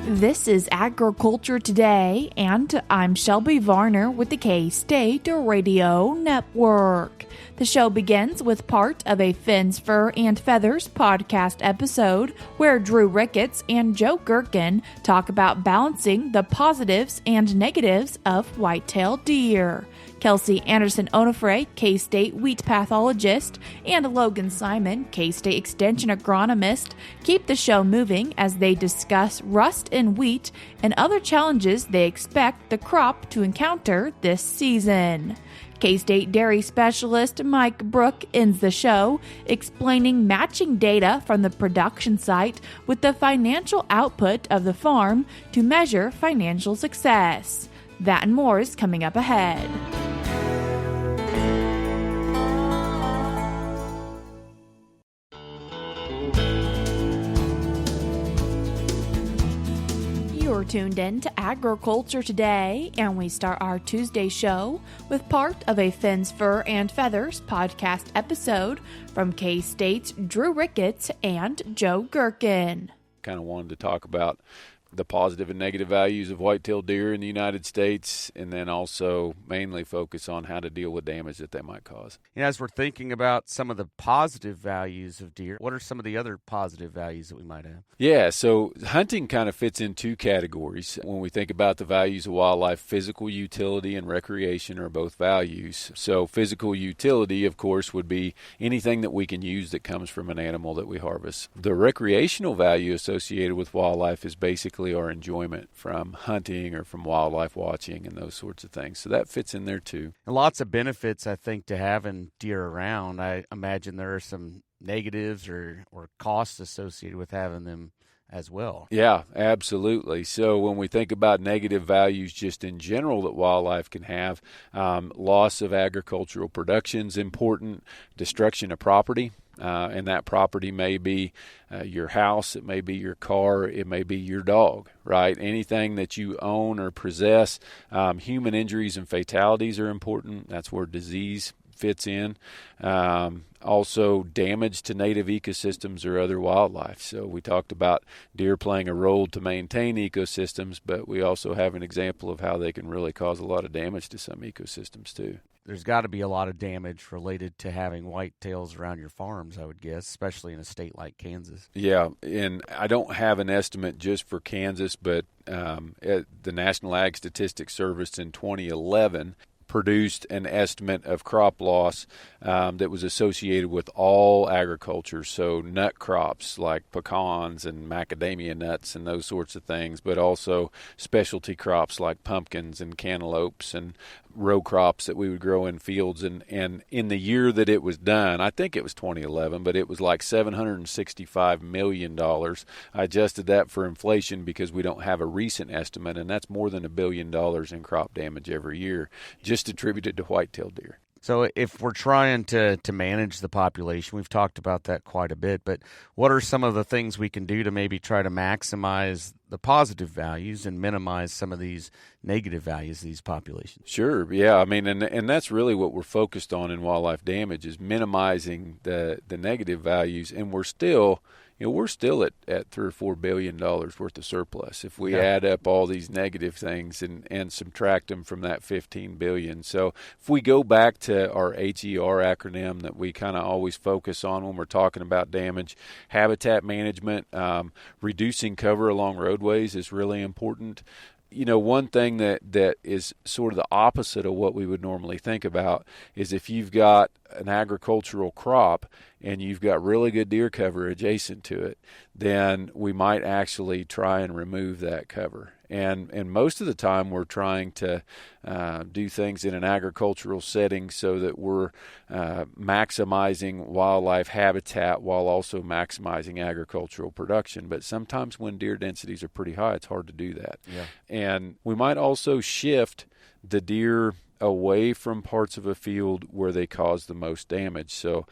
This is Agriculture Today, and I'm Shelby Varner with the K-State Radio Network. The show begins with part of a Fins, Fur, and Feathers podcast episode where Drew Ricketts and Joe Gerken talk about balancing the positives and negatives of whitetail deer. Kelsey Andersen Onofre, K-State wheat pathologist, and Logan Simon, K-State extension agronomist, keep the show moving as they discuss rust in wheat and other challenges they expect the crop to encounter this season. K-State dairy specialist Mike Brouk ends the show explaining matching data from the production site with the financial output of the farm to measure financial success. That and more is coming up ahead. You're tuned in to Agriculture Today, and we start our Tuesday show with part of a Fins, Fur, and Feathers podcast episode from K-State's Drew Ricketts and Joe Gerken. Kind of wanted to talk about the positive and negative values of whitetail deer in the United States, and then also mainly focus on how to deal with damage that they might cause. As we're thinking about some of the positive values of deer, what are some of the other positive values that we might have? Yeah, so hunting kind of fits in two categories. When we think about the values of wildlife, physical utility and recreation are both values. So physical utility, of course, would be anything that we can use that comes from an animal that we harvest. The recreational value associated with wildlife is basically our enjoyment from hunting or from wildlife watching and those sorts of things. So that fits in there too. And lots of benefits, I think, to having deer around. I imagine there are some negatives or costs associated with having them as well. Yeah, absolutely. So when we think about negative values just in general that wildlife can have, loss of agricultural production is important, destruction of property. And that property may be your house, it may be your car, it may be your dog, right? Anything that you own or possess. Human injuries and fatalities are important. That's where disease fits in. Also, damage to native ecosystems or other wildlife. So we talked about deer playing a role to maintain ecosystems, but we also have an example of how they can really cause a lot of damage to some ecosystems too. There's got to be a lot of damage related to having whitetails around your farms, I would guess, especially in a state like Kansas. Yeah, and I don't have an estimate just for Kansas, but the National Ag Statistics Service in 2011 produced an estimate of crop loss that was associated with all agriculture, so nut crops like pecans and macadamia nuts and those sorts of things, but also specialty crops like pumpkins and cantaloupes and row crops that we would grow in fields. And in the year that it was done, I think it was 2011, but it was like $765 million. I adjusted that for inflation because we don't have a recent estimate, and that's more than $1 billion in crop damage every year, just attributed to whitetail deer. So if we're trying to manage the population, we've talked about that quite a bit, but what are some of the things we can do to maybe try to maximize the positive values and minimize some of these negative values of these populations? Sure, yeah. I mean, and that's really what we're focused on in wildlife damage is minimizing the negative values, and we're still at $3 or $4 billion worth of surplus if we add up all these negative things and subtract them from that $15 billion. So if we go back to our HER acronym that we kind of always focus on when we're talking about damage, habitat management, reducing cover along roadways is really important. You know, one thing that is sort of the opposite of what we would normally think about is if you've got an agricultural crop and you've got really good deer cover adjacent to it, then we might actually try and remove that cover. And most of the time we're trying to do things in an agricultural setting so that we're maximizing wildlife habitat while also maximizing agricultural production. But sometimes when deer densities are pretty high, it's hard to do that. Yeah. And we might also shift the deer away from parts of a field where they cause the most damage. So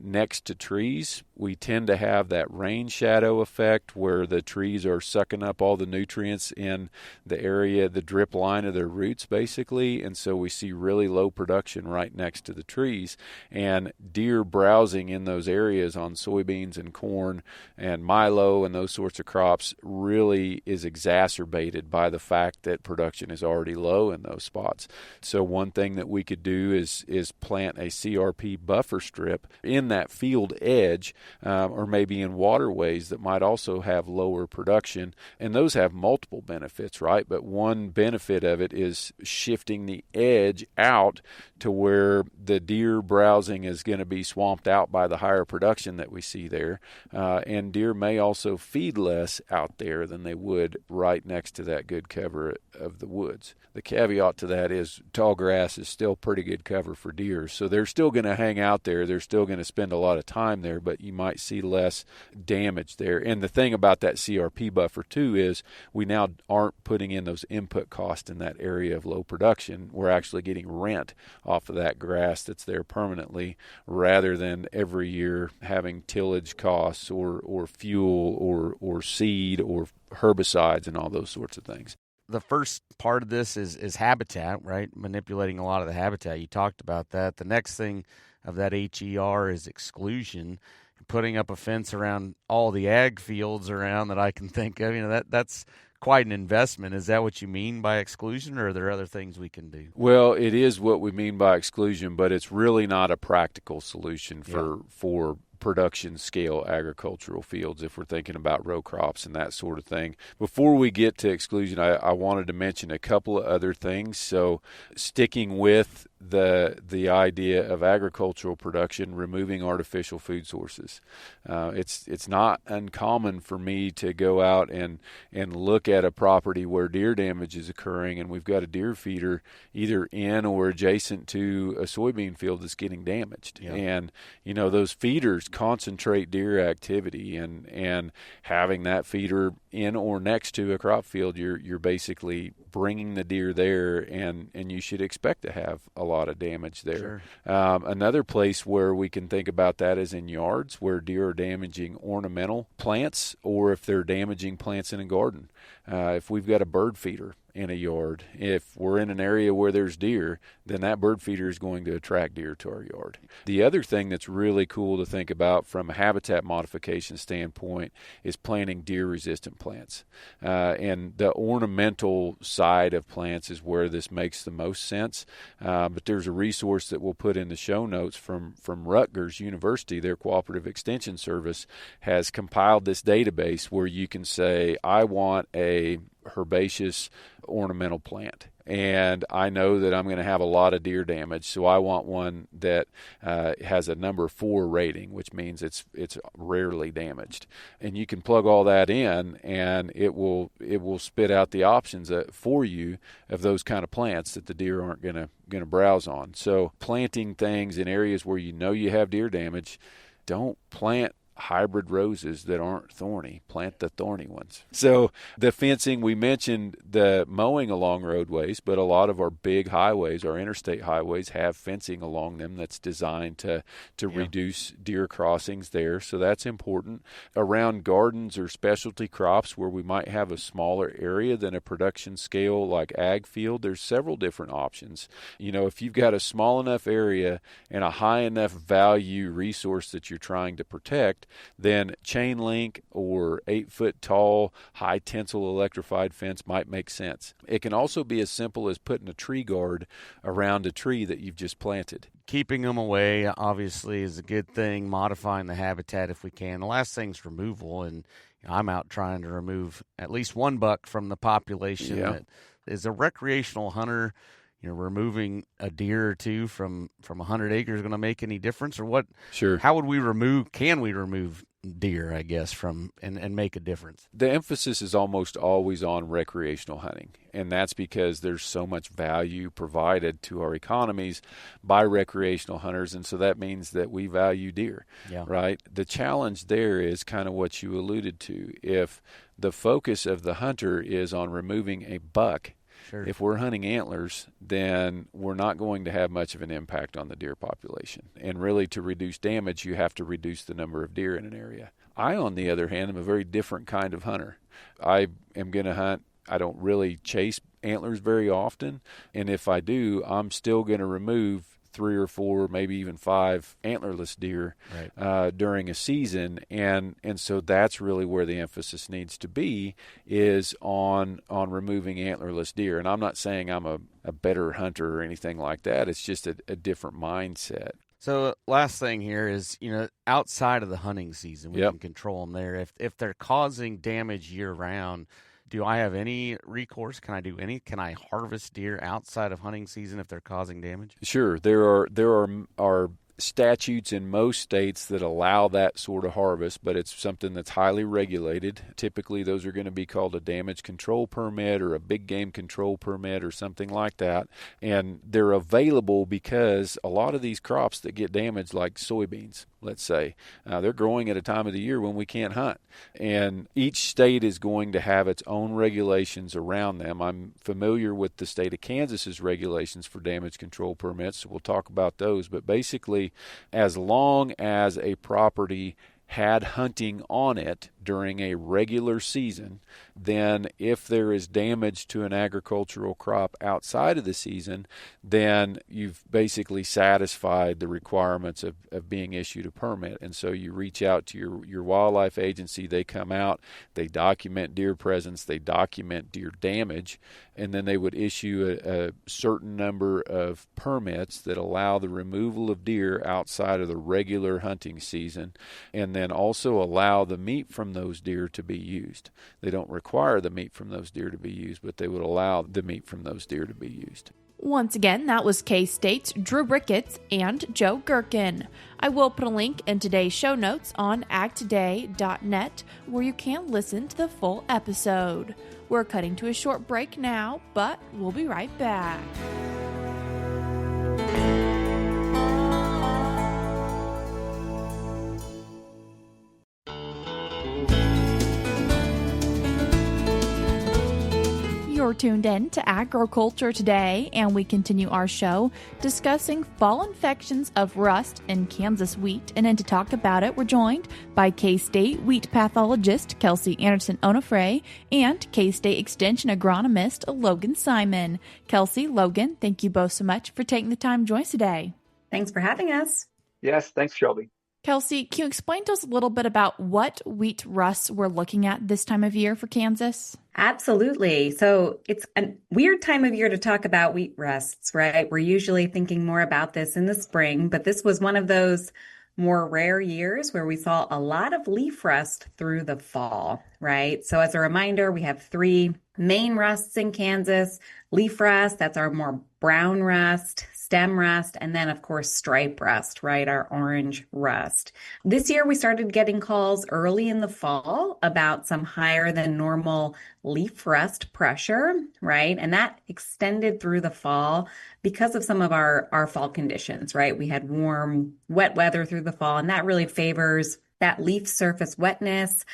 next to trees, we tend to have that rain shadow effect where the trees are sucking up all the nutrients in the area, the drip line of their roots basically, and so we see really low production right next to the trees. And deer browsing in those areas on soybeans and corn and milo and those sorts of crops really is exacerbated by the fact that production is already low in those spots. So one thing that we could do is plant a CRP buffer strip in that field edge, or maybe in waterways that might also have lower production. And those have multiple benefits, right? But one benefit of it is shifting the edge out to where the deer browsing is going to be swamped out by the higher production that we see there. And deer may also feed less out there than they would right next to that good cover of the woods. The caveat to that is tall grass is still pretty good cover for deer, so they're still going to hang out there. They're still going to spend a lot of time there, but you might see less damage there. And the thing about that CRP buffer, too, is we now aren't putting in those input costs in that area of low production. We're actually getting rent off of that grass that's there permanently rather than every year having tillage costs or fuel or seed or herbicides and all those sorts of things. The first part of this is habitat, right? Manipulating a lot of the habitat. You talked about that. The next thing of that HER is exclusion, putting up a fence around all the ag fields around that I can think of. You know, that's quite an investment. Is that what you mean by exclusion, or are there other things we can do? Well, it is what we mean by exclusion, but it's really not a practical solution for production scale agricultural fields if we're thinking about row crops and that sort of thing. Before we get to exclusion, I wanted to mention a couple of other things. So sticking with the idea of agricultural production, removing artificial food sources. It's not uncommon for me to go out and look at a property where deer damage is occurring, and we've got a deer feeder either in or adjacent to a soybean field that's getting damaged. Yeah. And, you know, those feeders concentrate deer activity, and having that feeder in or next to a crop field, you're basically bringing the deer there, and you should expect to have a lot of damage there. Sure. Another place where we can think about that is in yards where deer are damaging ornamental plants, or if they're damaging plants in a garden. If we've got a bird feeder in a yard, if we're in an area where there's deer, then that bird feeder is going to attract deer to our yard. The other thing that's really cool to think about from a habitat modification standpoint is planting deer-resistant plants. And the ornamental side of plants is where this makes the most sense. But there's a resource that we'll put in the show notes from Rutgers University. Their cooperative extension service has compiled this database where you can say, I want a herbaceous ornamental plant, and I know that I'm going to have a lot of deer damage, so I want one that has a number 4 rating, which means it's rarely damaged. And you can plug all that in, and it will spit out the options for you of those kind of plants that the deer aren't going to browse on. So planting things in areas where you know you have deer damage, don't plant hybrid roses that aren't thorny. Plant the thorny ones. So the fencing, we mentioned the mowing along roadways, but a lot of our big highways, our interstate highways, have fencing along them that's designed to reduce deer crossings there. So that's important. Around gardens or specialty crops where we might have a smaller area than a production scale like ag field, there's several different options. You know, if you've got a small enough area and a high enough value resource that you're trying to protect, then chain link or 8-foot tall, high tensile electrified fence might make sense. It can also be as simple as putting a tree guard around a tree that you've just planted. Keeping them away, obviously, is a good thing. Modifying the habitat if we can. The last thing's removal, and I'm out trying to remove at least one buck from the population. Yeah. That is a recreational hunter. You know, removing a deer or two from 100 acres going to make any difference, or what? Sure. How would we remove? Can we remove deer, I guess, from and make a difference? The emphasis is almost always on recreational hunting, and that's because there's so much value provided to our economies by recreational hunters, and so that means that we value deer, right? The challenge there is kind of what you alluded to. If the focus of the hunter is on removing a buck, Sure. If we're hunting antlers, then we're not going to have much of an impact on the deer population. And really, to reduce damage, you have to reduce the number of deer in an area. I, on the other hand, am a very different kind of hunter. I am going to hunt. I don't really chase antlers very often. And if I do, I'm still going to remove 3 or 4, maybe even 5 antlerless deer during a season, and so that's really where the emphasis needs to be, is on removing antlerless deer. And I'm not saying I'm a better hunter or anything like that. It's just a different mindset. So last thing here is, outside of the hunting season, we Yep. can control them there. If they're causing damage year round, do I have any recourse? Can I harvest deer outside of hunting season if they're causing damage? Sure. There are statutes in most states that allow that sort of harvest, but it's something that's highly regulated. Typically, those are going to be called a damage control permit or a big game control permit or something like that. And they're available because a lot of these crops that get damaged, like soybeans, let's say, they're growing at a time of the year when we can't hunt. And each state is going to have its own regulations around them. I'm familiar with the state of Kansas's regulations for damage control permits, so we'll talk about those. But basically, as long as a property had hunting on it during a regular season, then if there is damage to an agricultural crop outside of the season, then you've basically satisfied the requirements of being issued a permit. And so you reach out to your wildlife agency, they come out, they document deer presence, they document deer damage, and then they would issue a certain number of permits that allow the removal of deer outside of the regular hunting season, and then also allow the meat from those deer to be used. They don't require the meat from those deer to be used, but they would allow the meat from those deer to be used. Once again, that was K-State's Drew Ricketts and Joe Gerken. I will put a link in today's show notes on agtoday.net where you can listen to the full episode. We're cutting to a short break now, but we'll be right back. You're tuned in to Agriculture Today, and we continue our show discussing fall infections of rust in Kansas wheat. And then to talk about it, we're joined by K-State wheat pathologist Kelsey Andersen Onofre and K-State Extension agronomist Logan Simon. Kelsey, Logan, thank you both so much for taking the time to join us today. Thanks for having us. Yes, thanks, Shelby. Kelsey, can you explain to us a little bit about what wheat rusts we're looking at this time of year for Kansas? Absolutely. So it's a weird time of year to talk about wheat rusts, right? We're usually thinking more about this in the spring, but this was one of those more rare years where we saw a lot of leaf rust through the fall, right? So as a reminder, we have 3 main rusts in Kansas: leaf rust, that's our more brown rust; stem rust; and then of course stripe rust, right? Our orange rust. This year we started getting calls early in the fall about some higher than normal leaf rust pressure, right? And that extended through the fall because of some of our fall conditions, right? We had warm, wet weather through the fall, and that really favors that leaf surface wetness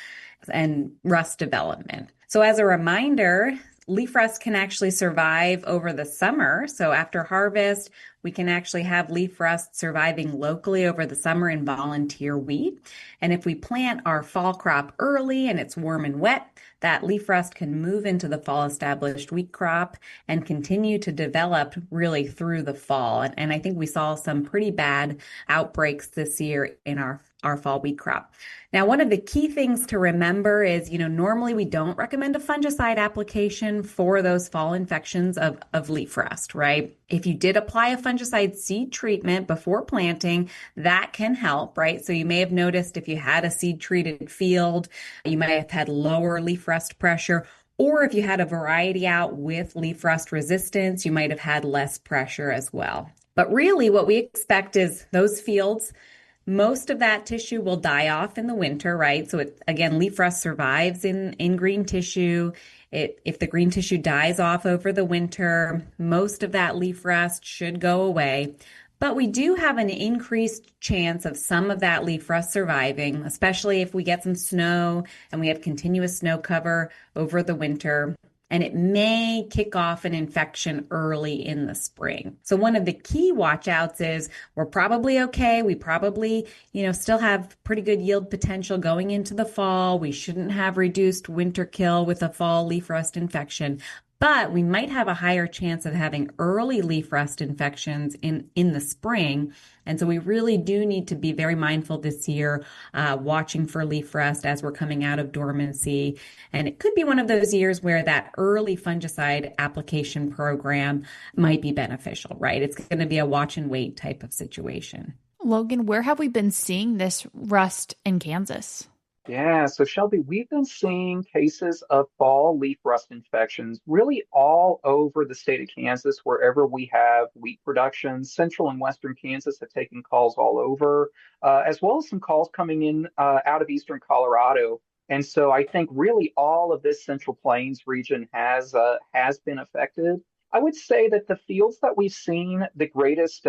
and rust development. So as a reminder, leaf rust can actually survive over the summer. So after harvest, we can actually have leaf rust surviving locally over the summer in volunteer wheat. And if we plant our fall crop early and it's warm and wet, that leaf rust can move into the fall established wheat crop and continue to develop really through the fall. And I think we saw some pretty bad outbreaks this year in our fall wheat crop. Now, one of the key things to remember is, normally we don't recommend a fungicide application for those fall infections of leaf rust, right? If you did apply a fungicide seed treatment before planting, that can help, right? So you may have noticed if you had a seed treated field, you might have had lower leaf rust pressure. Or if you had a variety out with leaf rust resistance, you might have had less pressure as well. But really what we expect is those fields, most of that tissue will die off in the winter, right? So again, leaf rust survives in green tissue. If the green tissue dies off over the winter, most of that leaf rust should go away. But we do have an increased chance of some of that leaf rust surviving, especially if we get some snow and we have continuous snow cover over the winter. and it may kick off an infection early in the spring. So one of the key watch outs is we're probably okay. We probably, still have pretty good yield potential going into the fall. We shouldn't have reduced winter kill with a fall leaf rust infection. But we might have a higher chance of having early leaf rust infections in the spring. And so we really do need to be very mindful this year, watching for leaf rust as we're coming out of dormancy. And it could be one of those years where that early fungicide application program might be beneficial, right? It's going to be a watch and wait type of situation. Logan, where have we been seeing this rust in Kansas? Yeah, so Shelby, we've been seeing cases of fall leaf rust infections really all over the state of Kansas, wherever we have wheat production. Central and western Kansas have taken calls all over, as well as some calls coming in out of eastern Colorado. And so I think really all of this Central Plains region has been affected. I would say that the fields that we've seen the greatest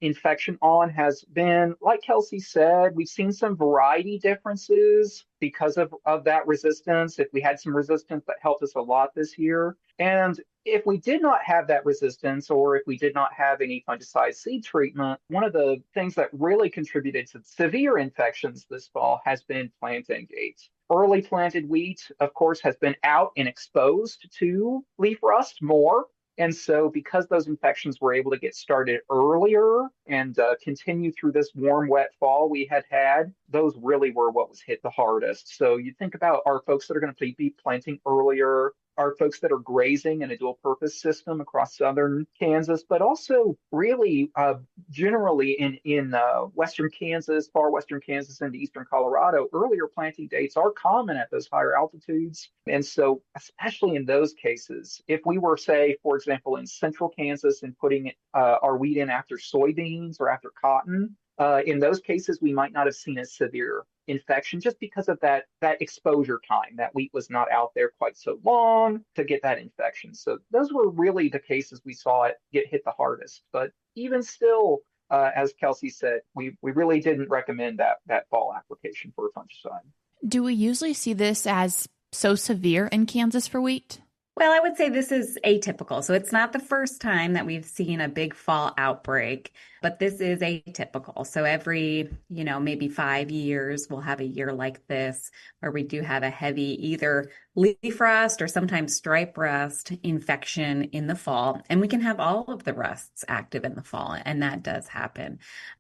infection on has been, like Kelsey said, we've seen some variety differences because of that resistance. If we had some resistance, that helped us a lot this year. And if we did not have that resistance, or if we did not have any fungicide seed treatment, one of the things that really contributed to severe infections this fall has been planting dates. Early planted wheat, of course, has been out and exposed to leaf rust more. And so because those infections were able to get started earlier and continue through this warm, wet fall we had, those really were what was hit the hardest. So you think about our folks that are going to be planting earlier, our folks that are grazing in a dual purpose system across southern Kansas, but also really generally in western Kansas, far western Kansas into eastern Colorado, earlier planting dates are common at those higher altitudes. And so especially in those cases, if we were, say, for example, in central Kansas and putting our wheat in after soybeans or after cotton, in those cases, we might not have seen a severe infection just because of that exposure time. That wheat was not out there quite so long to get that infection. So those were really the cases we saw it get hit the hardest. But even still, as Kelsey said, we really didn't recommend that fall application for a fungicide. Do we usually see this as so severe in Kansas for wheat? Well, I would say this is atypical. So it's not the first time that we've seen a big fall outbreak, but this is atypical. So every, maybe 5 years, we'll have a year like this where we do have a heavy either leaf rust or sometimes stripe rust infection in the fall. And we can have all of the rusts active in the fall, and that does happen.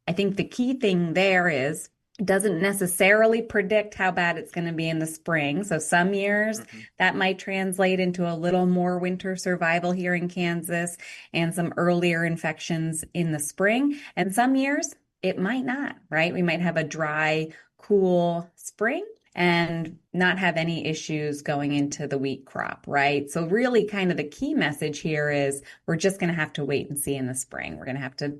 I think the key thing there is doesn't necessarily predict how bad it's going to be in the spring. So some years that might translate into a little more winter survival here in Kansas and some earlier infections in the spring. And some years it might not, right? We might have a dry, cool spring and not have any issues going into the wheat crop, right? So really kind of the key message here is we're just going to have to wait and see in the spring. We're going to have to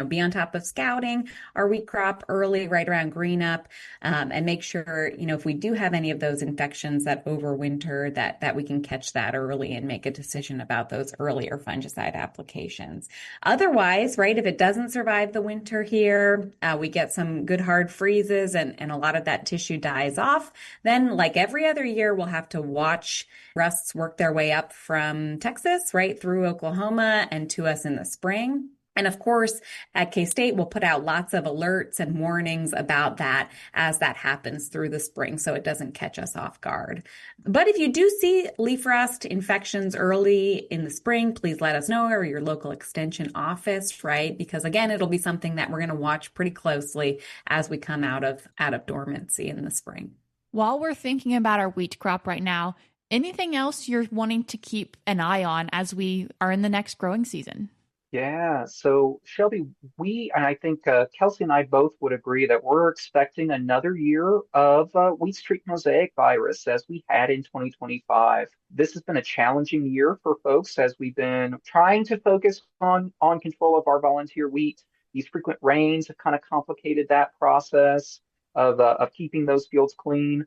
be on top of scouting our wheat crop early, right around green up, and make sure, if we do have any of those infections that overwinter, that we can catch that early and make a decision about those earlier fungicide applications. Otherwise, right, if it doesn't survive the winter here, we get some good hard freezes and a lot of that tissue dies off, then like every other year, we'll have to watch rusts work their way up from Texas, right, through Oklahoma and to us in the spring. And of course, at K-State, we'll put out lots of alerts and warnings about that as that happens through the spring so it doesn't catch us off guard. But if you do see leaf rust infections early in the spring, please let us know, or your local extension office, right? Because again, it'll be something that we're going to watch pretty closely as we come out of dormancy in the spring. While we're thinking about our wheat crop right now, anything else you're wanting to keep an eye on as we are in the next growing season? Yeah, so Shelby, and I think Kelsey and I both would agree that we're expecting another year of wheat streak mosaic virus as we had in 2025. This has been a challenging year for folks as we've been trying to focus on control of our volunteer wheat. These frequent rains have kind of complicated that process of keeping those fields clean.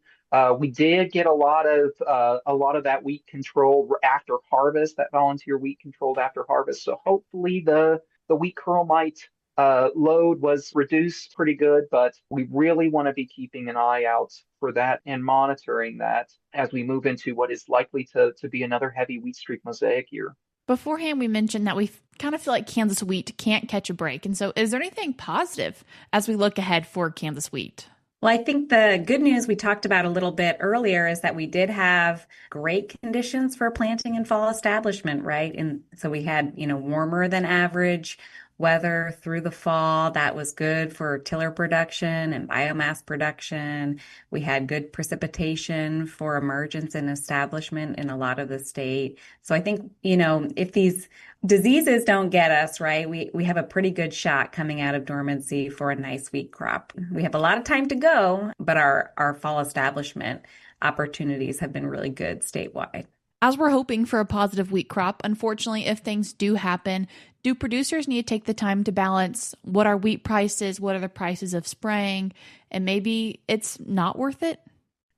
We did get a lot of that wheat controlled after harvest, that volunteer wheat controlled after harvest. So hopefully the wheat curl might load was reduced pretty good, but we really want to be keeping an eye out for that and monitoring that as we move into what is likely to be another heavy wheat streak mosaic year. Beforehand, we mentioned that we kind of feel like Kansas wheat can't catch a break. And so is there anything positive as we look ahead for Kansas wheat? Well, I think the good news we talked about a little bit earlier is that we did have great conditions for planting and fall establishment, right? And so we had, warmer than average weather through the fall. That was good for tiller production and biomass production. We had good precipitation for emergence and establishment in a lot of the state. So I think, if these diseases don't get us, right, we have a pretty good shot coming out of dormancy for a nice wheat crop. We have a lot of time to go, but our fall establishment opportunities have been really good statewide. As we're hoping for a positive wheat crop, unfortunately, if things do happen, do producers need to take the time to balance what are wheat prices, what are the prices of spraying, and maybe it's not worth it?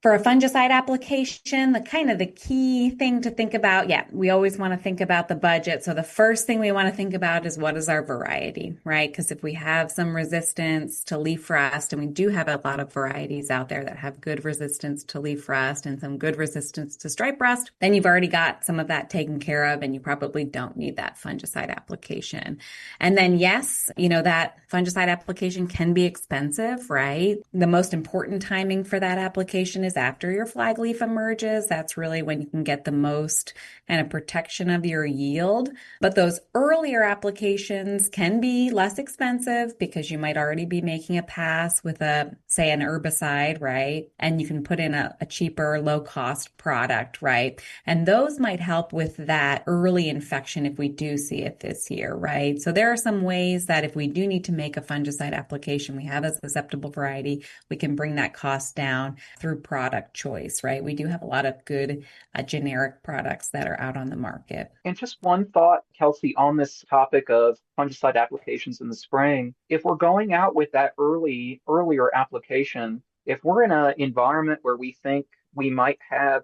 For a fungicide application, the key thing to think about, we always want to think about the budget. So the first thing we want to think about is what is our variety, right? Because if we have some resistance to leaf rust, and we do have a lot of varieties out there that have good resistance to leaf rust and some good resistance to stripe rust, then you've already got some of that taken care of and you probably don't need that fungicide application. And then yes, that fungicide application can be expensive, right? The most important timing for that application is after your flag leaf emerges. That's really when you can get the most kind of protection of your yield. But those earlier applications can be less expensive because you might already be making a pass with an herbicide, right? And you can put in a cheaper, low cost product, right? And those might help with that early infection if we do see it this year, right? So there are some ways that if we do need to make a fungicide application, we have a susceptible variety, we can bring that cost down through product choice, right? We do have a lot of good generic products that are out on the market. And just one thought, Kelsey, on this topic of fungicide applications in the spring. If we're going out with that earlier application, if we're in an environment where we think we might have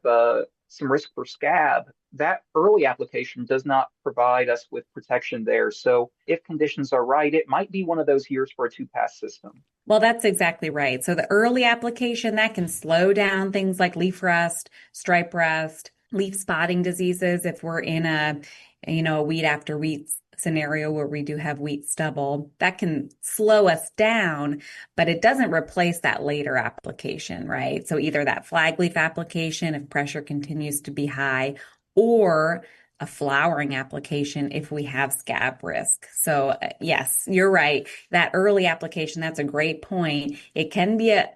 some risk for scab, that early application does not provide us with protection there. So if conditions are right, it might be one of those years for a two-pass system. Well, that's exactly right. So the early application, that can slow down things like leaf rust, stripe rust, leaf spotting diseases. If we're in a wheat after wheat scenario where we do have wheat stubble, that can slow us down, but it doesn't replace that later application, right? So either that flag leaf application, if pressure continues to be high, or a flowering application if we have scab risk. So yes, you're right. That early application, that's a great point. It can be a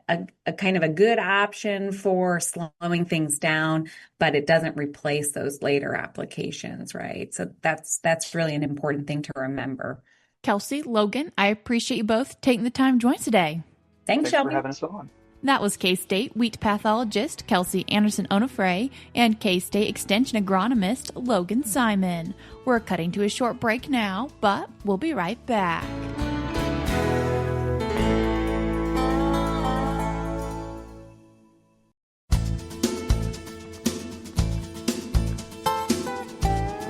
kind of a good option for slowing things down, but it doesn't replace those later applications, right? So that's really an important thing to remember. Kelsey, Logan, I appreciate you both taking the time to join us today. Thanks, Shelby. For having us on. That was K-State wheat pathologist Kelsey Andersen Onofre and K-State extension agronomist Logan Simon. We're cutting to a short break now, but we'll be right back.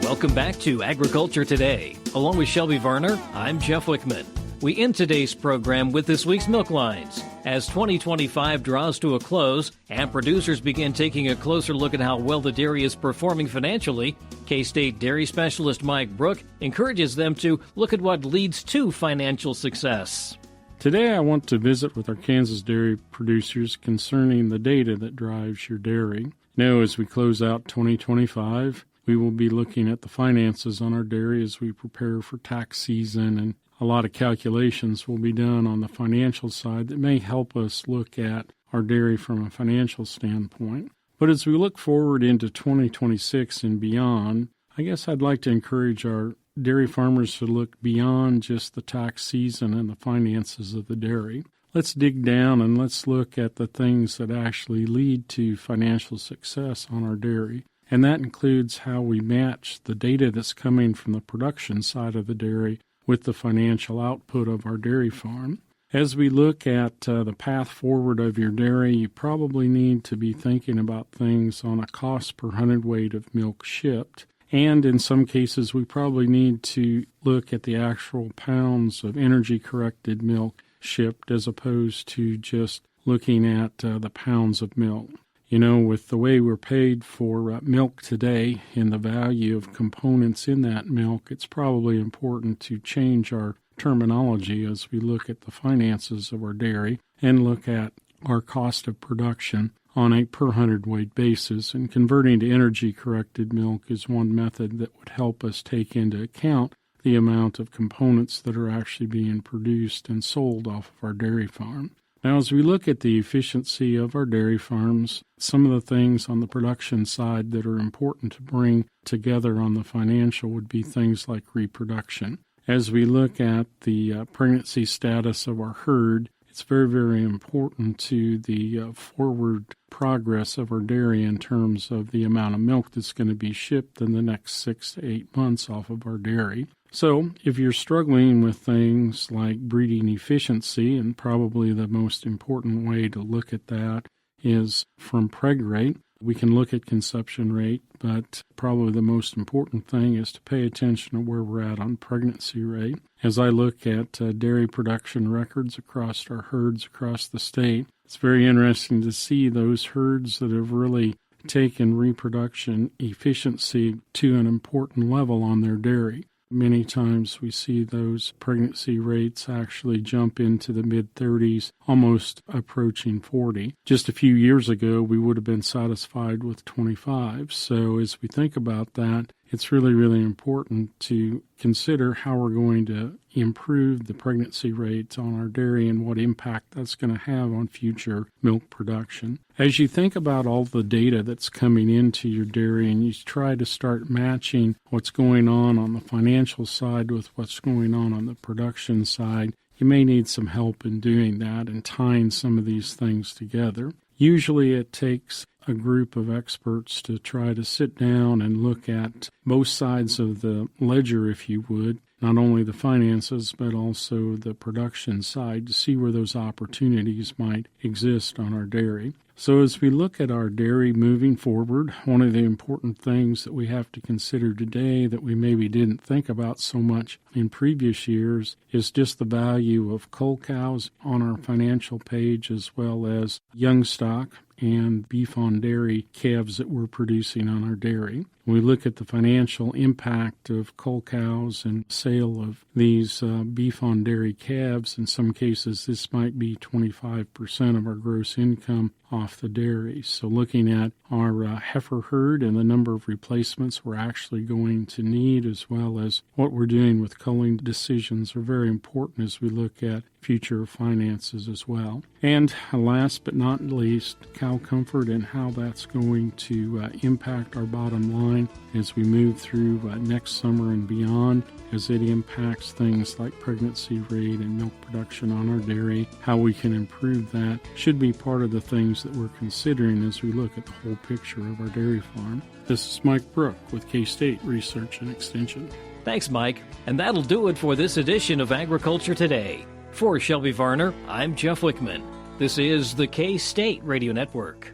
Welcome back to Agriculture Today. Along with Shelby Varner, I'm Jeff Wickman. We end today's program with this week's milk lines. As 2025 draws to a close and producers begin taking a closer look at how well the dairy is performing financially, K-State dairy specialist Mike Brouk encourages them to look at what leads to financial success. Today I want to visit with our Kansas dairy producers concerning the data that drives your dairy. Now, as we close out 2025, we will be looking at the finances on our dairy as we prepare for tax season, and a lot of calculations will be done on the financial side that may help us look at our dairy from a financial standpoint. But as we look forward into 2026 and beyond, I guess I'd like to encourage our dairy farmers to look beyond just the tax season and the finances of the dairy. Let's dig down and let's look at the things that actually lead to financial success on our dairy. And that includes how we match the data that's coming from the production side of the dairy with the financial output of our dairy farm. As we look at the path forward of your dairy, you probably need to be thinking about things on a cost per hundredweight of milk shipped. And in some cases, we probably need to look at the actual pounds of energy-corrected milk shipped as opposed to just looking at the pounds of milk. You know, with the way we're paid for milk today and the value of components in that milk, it's probably important to change our terminology as we look at the finances of our dairy and look at our cost of production on a per hundredweight basis. And converting to energy-corrected milk is one method that would help us take into account the amount of components that are actually being produced and sold off of our dairy farm. Now, as we look at the efficiency of our dairy farms, some of the things on the production side that are important to bring together on the financial would be things like reproduction. As we look at the pregnancy status of our herd, it's very, very important to the forward progress of our dairy in terms of the amount of milk that's going to be shipped in the next 6 to 8 months off of our dairy. So if you're struggling with things like breeding efficiency, and probably the most important way to look at that is from preg rate. We can look at conception rate, but probably the most important thing is to pay attention to where we're at on pregnancy rate. As I look at dairy production records across our herds across the state, it's very interesting to see those herds that have really taken reproduction efficiency to an important level on their dairy. Many times we see those pregnancy rates actually jump into the mid-30s, almost approaching 40. Just a few years ago, we would have been satisfied with 25. So as we think about that, it's really, really important to consider how we're going to improve the pregnancy rates on our dairy and what impact that's going to have on future milk production. As you think about all the data that's coming into your dairy and you try to start matching what's going on the financial side with what's going on the production side, you may need some help in doing that and tying some of these things together. Usually it takes a group of experts to try to sit down and look at both sides of the ledger, if you would, not only the finances, but also the production side to see where those opportunities might exist on our dairy. So as we look at our dairy moving forward, one of the important things that we have to consider today that we maybe didn't think about so much in previous years is just the value of cull cows on our financial page, as well as young stock and beef on dairy calves that we're producing on our dairy. When we look at the financial impact of cull cows and sale of these beef on dairy calves, in some cases this might be 25% of our gross income off the dairy. So looking at our heifer herd and the number of replacements we're actually going to need, as well as what we're doing with culling decisions, are very important as we look at future finances as well. And last but not least, cow comfort and how that's going to impact our bottom line as we move through next summer and beyond, as it impacts things like pregnancy rate and milk production on our dairy. How we can improve that should be part of the things that we're considering as we look at the whole picture of our dairy farm. This is Mike Brouk with K-State Research and Extension. Thanks, Mike. And that'll do it for this edition of Agriculture Today. For Shelby Varner, I'm Jeff Wickman. This is the K-State Radio Network.